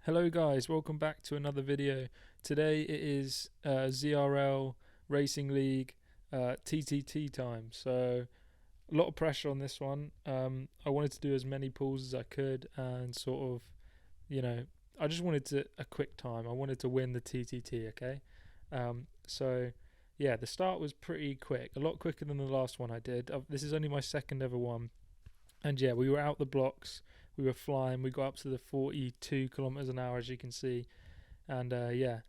Hello guys, welcome back to another video. Today it is ZRL Racing League TTT time, so a lot of pressure on this one. I wanted to do as many pulls as I could and sort of, I just wanted a quick time. I wanted to win the TTT, okay? So yeah, the start was pretty quick, a lot quicker than the last one I did. This is only my second ever one. And yeah, we were out the blocks, we were flying, we got up to the 42 kilometers an hour, as you can see. And yeah,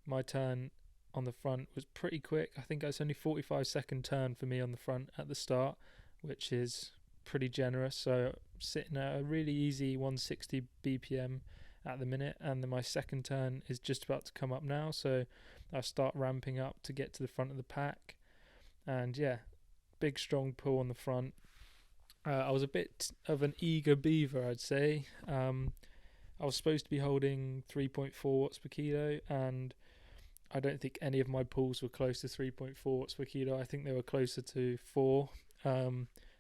my turn on the front was pretty quick. I think it's only 45-second turn for me on the front at the start, which is pretty generous. So sitting at a really easy 160 BPM at the minute, and then my second turn is just about to come up now. So I start ramping up to get to the front of the pack. And yeah, big strong pull on the front. I was a bit of an eager beaver, I'd say. I was supposed to be holding 3.4 watts per kilo, and I don't think any of my pulls were close to 3.4 watts per kilo. I think they were closer to 4.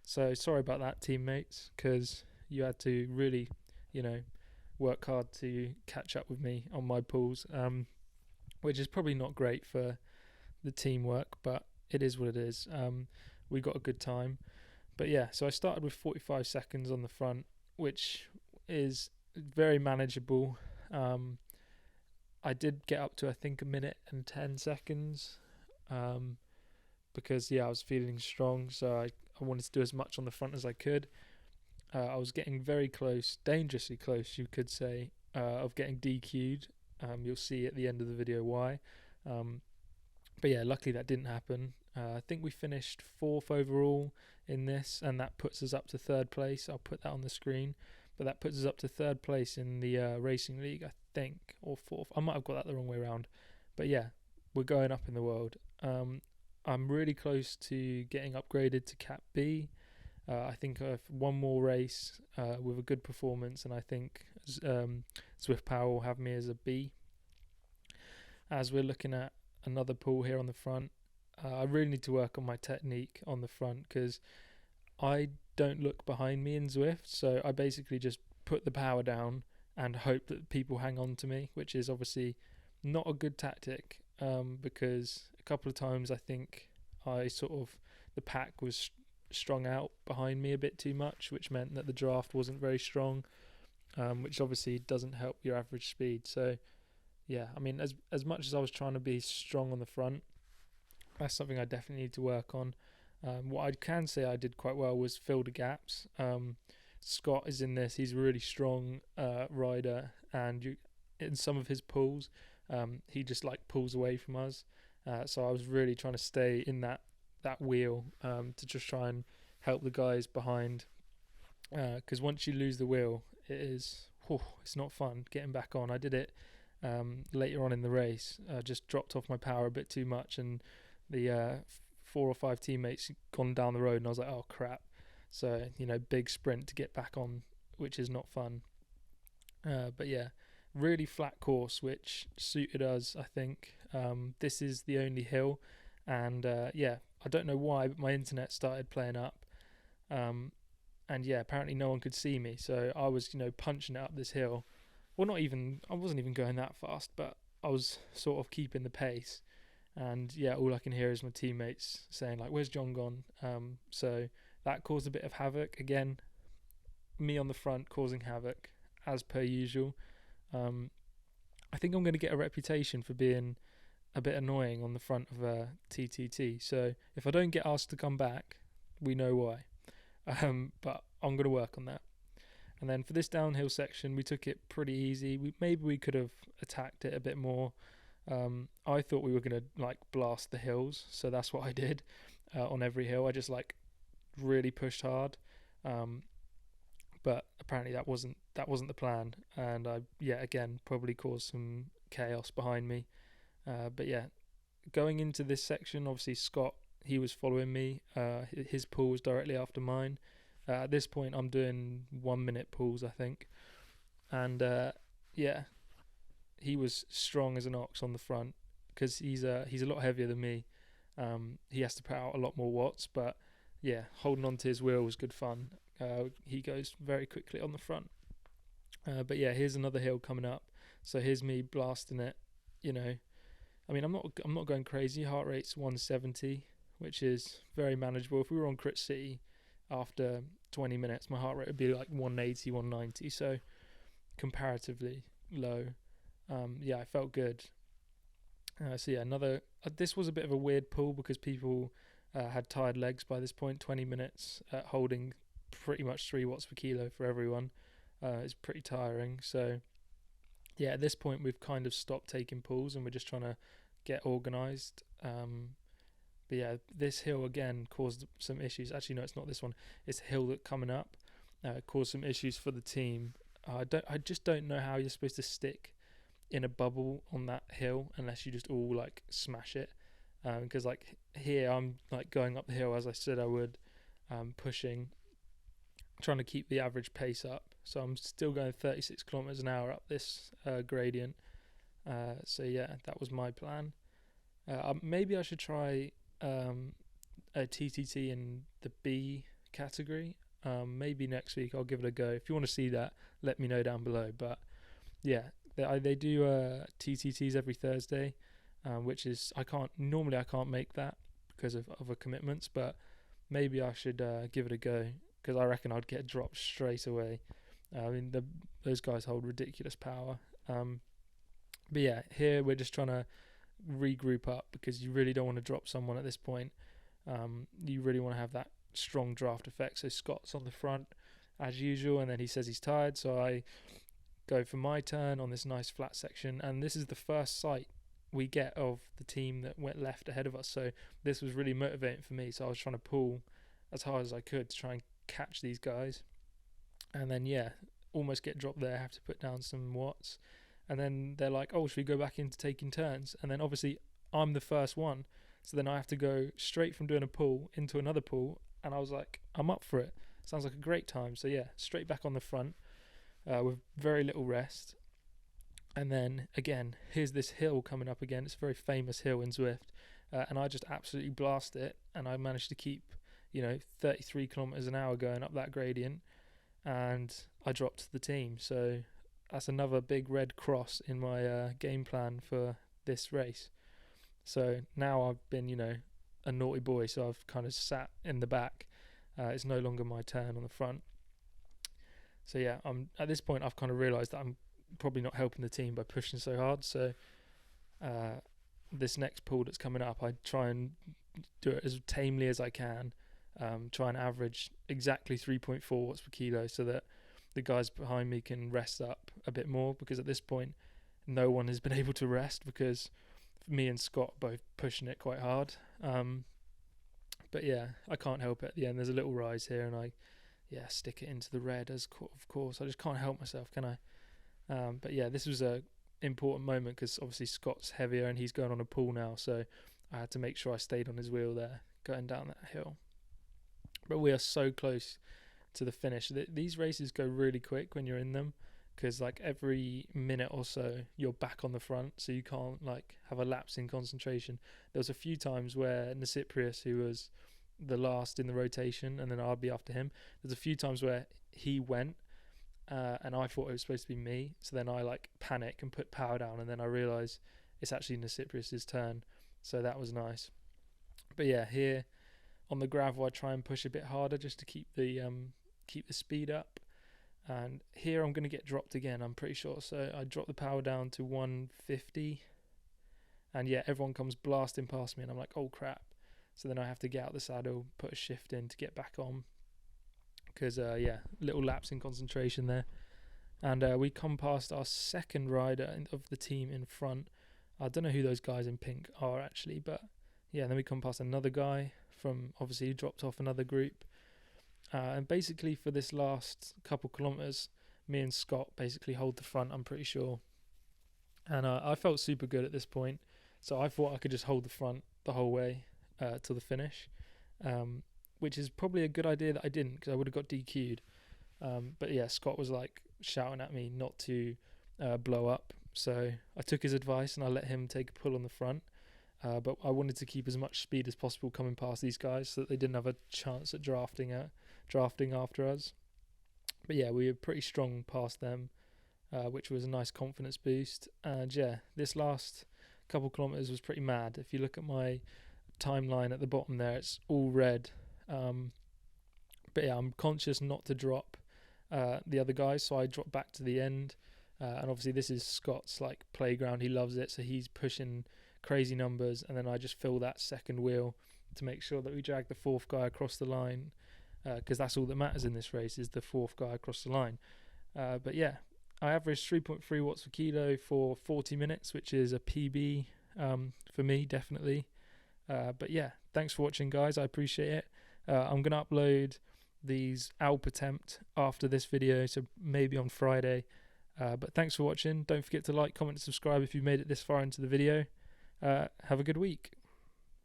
So sorry about that, teammates, because you had to really, work hard to catch up with me on my pulls, which is probably not great for the teamwork, but it is what it is. We got a good time. But yeah, so I started with 45 seconds on the front, which is very manageable. I did get up to, I think, 1 minute and 10 seconds because, yeah, I was feeling strong. So I wanted to do as much on the front as I could. I was getting very close, dangerously close, you could say, of getting DQ'd. You'll see at the end of the video why. But yeah, luckily that didn't happen. I think we finished 4th overall in this, and that puts us up to 3rd place. I'll put that on the screen, but that puts us up to 3rd place in the Racing League, I think, or 4th. I might have got that the wrong way around, but yeah, we're going up in the world. I'm really close to getting upgraded to Cat B. I think I have one more race with a good performance, and I think Swift Power will have me as a B. As we're looking at another pull here on the front, I really need to work on my technique on the front because I don't look behind me in Zwift, so I basically just put the power down and hope that people hang on to me, which is obviously not a good tactic because a couple of times I think the pack was strung out behind me a bit too much, which meant that the draft wasn't very strong, which obviously doesn't help your average speed. So yeah, I mean, as much as I was trying to be strong on the front, that's something I definitely need to work on. What I can say I did quite well was fill the gaps. Scott is in this. He's a really strong rider, and in some of his pulls, he just pulls away from us. So I was really trying to stay in that wheel to just try and help the guys behind. Because once you lose the wheel, it's not fun getting back on. I did it later on in the race. Just dropped off my power a bit too much, and the 4 or 5 teammates gone down the road, and I was like, oh crap. So big sprint to get back on, which is not fun. But yeah, really flat course, which suited us, I think. This is the only hill, and yeah, I don't know why, but my internet started playing up, and yeah, apparently no one could see me, so I was punching it up this hill. Well, I wasn't even going that fast, but I was sort of keeping the pace. And yeah, all I can hear is my teammates saying where's John gone? So that caused a bit of havoc. Again, me on the front causing havoc, as per usual. I think I'm going to get a reputation for being a bit annoying on the front of a TTT. So if I don't get asked to come back, we know why. But I'm going to work on that. And then for this downhill section, we took it pretty easy. Maybe we could have attacked it a bit more. I thought we were going to blast the hills, so that's what I did on every hill. I just really pushed hard, but apparently that wasn't the plan, and I again probably caused some chaos behind me. But yeah, going into this section, obviously Scott, he was following me. His pull was directly after mine. At this point, I'm doing 1 minute pulls, I think, and yeah. He was strong as an ox on the front because he's a lot heavier than me. He has to put out a lot more watts, but yeah, holding on to his wheel was good fun. He goes very quickly on the front. But yeah, here's another hill coming up. So here's me blasting it, you know. I mean, I'm not going crazy. Heart rate's 170, which is very manageable. If we were on Crit City after 20 minutes, my heart rate would be like 180, 190. So comparatively low. Yeah, I felt good. So yeah, another. This was a bit of a weird pull because people had tired legs by this point. 20 minutes holding pretty much 3 watts per kilo for everyone is pretty tiring. So yeah, at this point we've kind of stopped taking pulls and we're just trying to get organised. But yeah, this hill again caused some issues. Actually, no, it's not this one. It's a hill that coming up caused some issues for the team. I just don't know how you're supposed to stick in a bubble on that hill unless you just all like smash it. Because like here I'm like going up the hill as I said I would, pushing, trying to keep the average pace up. So I'm still going 36 kilometers an hour up this gradient. So yeah, that was my plan. Maybe I should try a TTT in the B category. Maybe next week I'll give it a go. If you want to see that, let me know down below. But yeah, they do TTTs every Thursday, which is I can't make that because of other commitments. But maybe I should give it a go because I reckon I'd get dropped straight away. I mean those guys hold ridiculous power. But yeah, here we're just trying to regroup up because you really don't want to drop someone at this point. You really want to have that strong draft effect. So Scott's on the front as usual, and then he says he's tired, so I go for my turn on this nice flat section, and this is the first sight we get of the team that went left ahead of us. So this was really motivating for me. So I was trying to pull as hard as I could to try and catch these guys, and then yeah, almost get dropped there. Have to put down some watts. And then they're like, oh, should we go back into taking turns? And then obviously I'm the first one. So then I have to go straight from doing a pull into another pull. And I was like, I'm up for it. Sounds like a great time. So yeah, straight back on the front with very little rest. And then again, here's this hill coming up again. It's a very famous hill in Zwift. And I just absolutely blast it. And I managed to keep, 33 kilometers an hour going up that gradient. And I dropped the team. So that's another big red cross in my game plan for this race. So now I've been, a naughty boy, so I've kind of sat in the back. It's no longer my turn on the front. So yeah, at this point I've kind of realised that I'm probably not helping the team by pushing so hard. So this next pull that's coming up, I try and do it as tamely as I can. Try and average exactly 3.4 watts per kilo so that the guys behind me can rest up a bit more, because at this point no one has been able to rest because me and Scott both pushing it quite hard. But yeah, I can't help it. At the end there's a little rise here and I stick it into the red of course. I just can't help myself, can I? But yeah, this was a important moment because obviously Scott's heavier and he's going on a pull now, so I had to make sure I stayed on his wheel there going down that hill. But we are so close to the finish. These races go really quick when you're in them because like every minute or so you're back on the front, so you can't like have a lapse in concentration. There was a few times where Nasiprius, who was the last in the rotation, and then I'd be after him, there's a few times where he went and I thought it was supposed to be me, so then I like panic and put power down, and then I realise it's actually Nasiprius's turn, so that was nice. But yeah, here on the gravel I try and push a bit harder just to keep the speed up, and here I'm going to get dropped again, I'm pretty sure. So I drop the power down to 150, and yeah, everyone comes blasting past me and I'm like, oh crap. So then I have to get out the saddle, put a shift in to get back on, because little lapse in concentration there. And we come past our second rider of the team in front. I don't know who those guys in pink are actually, but yeah, then we come past another guy from, obviously he dropped off another group. And basically for this last couple kilometers, me and Scott basically hold the front, I'm pretty sure. And I felt super good at this point, so I thought I could just hold the front the whole way till the finish, which is probably a good idea that I didn't, because I would have got DQ'd. But yeah, Scott was like shouting at me not to blow up, so I took his advice and I let him take a pull on the front. But I wanted to keep as much speed as possible coming past these guys so that they didn't have a chance at drafting after us. But yeah, we were pretty strong past them. which was a nice confidence boost. And yeah, this last couple kilometers was pretty mad. If you look at my timeline at the bottom there, it's all red. But yeah, I'm conscious not to drop the other guys, so I drop back to the end. And obviously this is Scott's like playground, he loves it, so he's pushing crazy numbers, and then I just fill that second wheel to make sure that we drag the fourth guy across the line, because that's all that matters in this race, is the fourth guy across the line. But yeah, I averaged 3.3 watts per kilo for 40 minutes, which is a PB for me, definitely. But yeah, thanks for watching, guys. I appreciate it. I'm going to upload these Alp attempt after this video, so maybe on Friday. But thanks for watching. Don't forget to like, comment, and subscribe if you've made it this far into the video. Have a good week.